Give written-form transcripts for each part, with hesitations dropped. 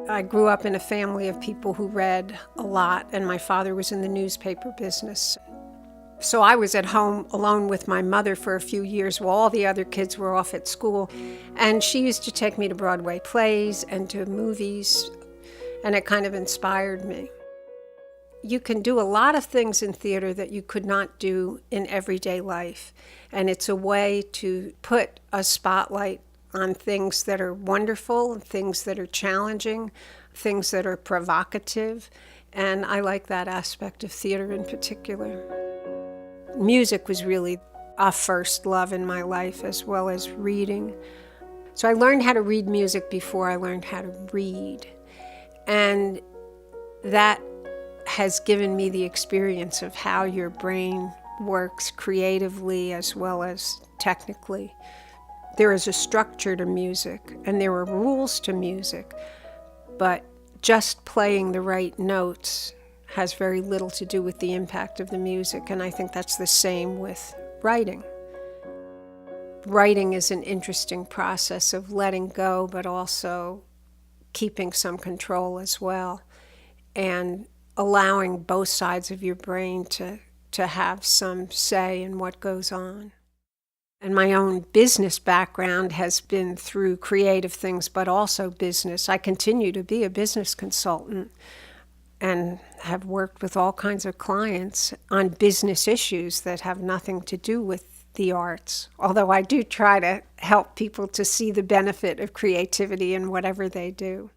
I grew up in a family of people who read a lot, and my father was in the newspaper business. So I was at home alone with my mother for a few years while all the other kids were off at school. And she used to take me to Broadway plays and to movies, and it kind of inspired me. You can do a lot of things in theater that you could not do in everyday life. And it's a way to put a spotlight on things that are wonderful, things that are challenging, things that are provocative. And I like that aspect of theater in particular. Music was really a first love in my life, as well as reading. So I learned how to read music before I learned how to read. And that has given me the experience of how your brain works creatively as well as technically. There is a structure to music, and there are rules to music, but just playing the right notes has very little to do with the impact of the music, and I think that's the same with writing. Writing is an interesting process of letting go, but also keeping some control as well, and allowing both sides of your brain to have some say in what goes on. And my own business background has been through creative things, but also business. I continue to be a business consultant and have worked with all kinds of clients on business issues that have nothing to do with the arts. Although I do try to help people to see the benefit of creativity in whatever they do.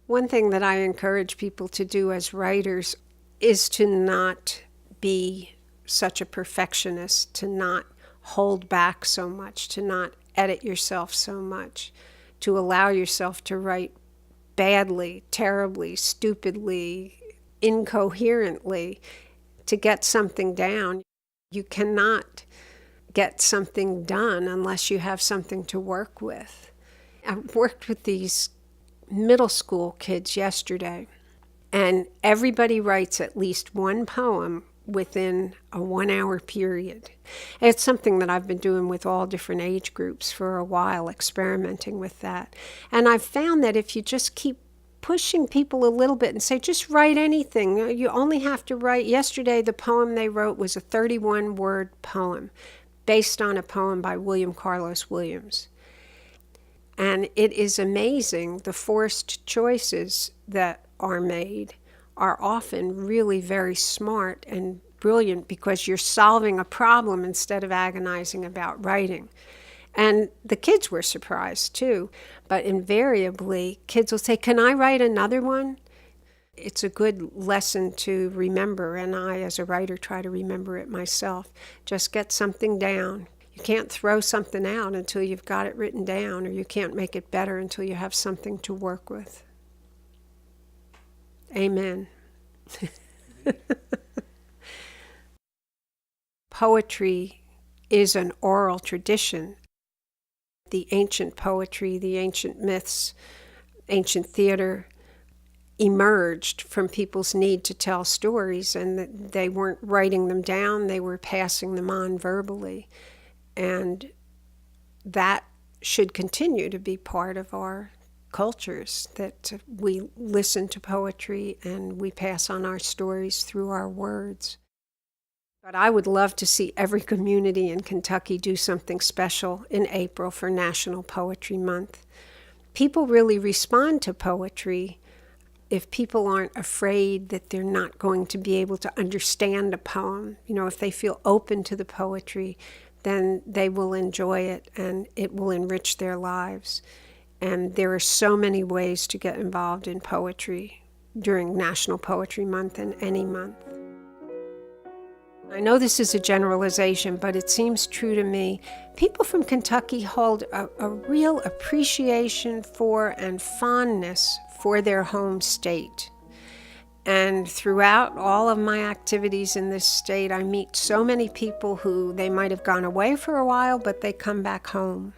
One thing that I encourage people to do as writers is to not be such a perfectionist, to not hold back so much, to not edit yourself so much, to allow yourself to write badly, terribly, stupidly, incoherently, to get something down. You cannot get something done unless you have something to work with. I worked with these middle school kids yesterday, and everybody writes at least one poem within a 1 hour period. It's something that I've been doing with all different age groups for a while, experimenting with that. And I've found that if you just keep pushing people a little bit and say, just write anything. You only have to write. Yesterday, the poem they wrote was a 31-word poem based on a poem by William Carlos Williams. And it is amazing, the forced choices that are made are often really very smart and brilliant because you're solving a problem instead of agonizing about writing. And the kids were surprised too, but invariably kids will say, "Can I write another one?" It's a good lesson to remember, and I as a writer try to remember it myself. Just get something down. You can't throw something out until you've got it written down, or you can't make it better until you have something to work with. Amen. Poetry is an oral tradition. The ancient poetry, the ancient myths, ancient theater emerged from people's need to tell stories, and they weren't writing them down, they were passing them on verbally. And that should continue to be part of our cultures, that we listen to poetry and we pass on our stories through our words. But I would love to see every community in Kentucky do something special in April for National Poetry Month. People really respond to poetry if people aren't afraid that they're not going to be able to understand a poem. You know, if they feel open to the poetry, then they will enjoy it and it will enrich their lives. And there are so many ways to get involved in poetry during National Poetry Month and any month. I know this is a generalization, but it seems true to me. People from Kentucky hold a real appreciation for and fondness for their home state. And throughout all of my activities in this state, I meet so many people who they might have gone away for a while, but they come back home.